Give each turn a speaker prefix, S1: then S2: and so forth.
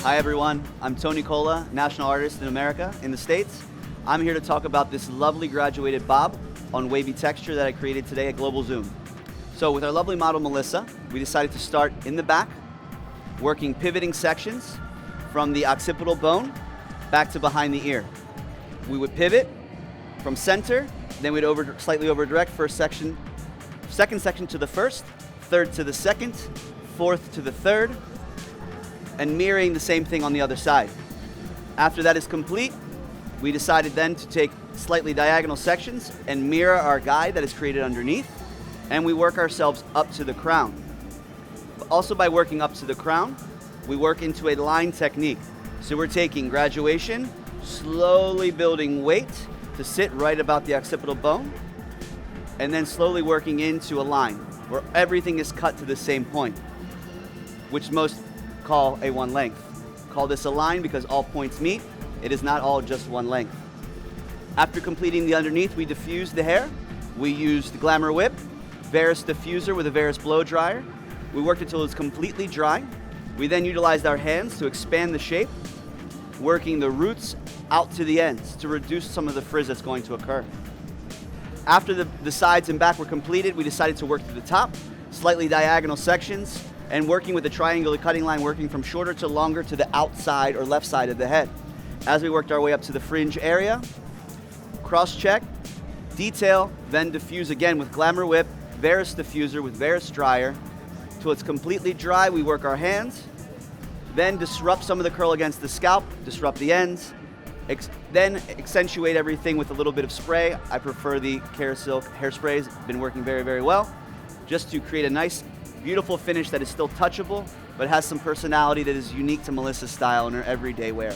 S1: Hi everyone, I'm Tony Cola, national artist in America, in the States. I'm here to talk about this lovely graduated bob on wavy texture that I created today at Global Zoom. So with our lovely model Melissa, we decided to start in the back, working pivoting sections from the occipital bone back to behind the ear. We would pivot from center, then we'd slightly over direct first section, second section to the first, third to the second, fourth to the third, and mirroring the same thing on the other side. After that is complete, we decided then to take slightly diagonal sections and mirror our guide that is created underneath, and we work ourselves up to the crown. But also by working up to the crown, we work into a line technique. So we're taking graduation, slowly building weight to sit right about the occipital bone, and then slowly working into a line where everything is cut to the same point, which most call a one length. Call this a line because all points meet. It is not all just one length. After completing the underneath, we diffuse the hair. We used the Glamour Whip, Varis diffuser with a Varis blow dryer. We worked until it was completely dry. We then utilized our hands to expand the shape, working the roots out to the ends to reduce some of the frizz that's going to occur. After the sides and back were completed, we decided to work to the top, slightly diagonal sections, and working with the triangular cutting line, working from shorter to longer to the outside or left side of the head. As we worked our way up to the fringe area, cross-check, detail, then diffuse again with Glamour Whip, Varis diffuser with Varis dryer. Till it's completely dry, we work our hands, then disrupt some of the curl against the scalp, disrupt the ends, then accentuate everything with a little bit of spray. I prefer the Kerasilk Hairspray, it's been working very, very well, just to create a nice, beautiful finish that is still touchable, but has some personality that is unique to Melissa's style in her everyday wear.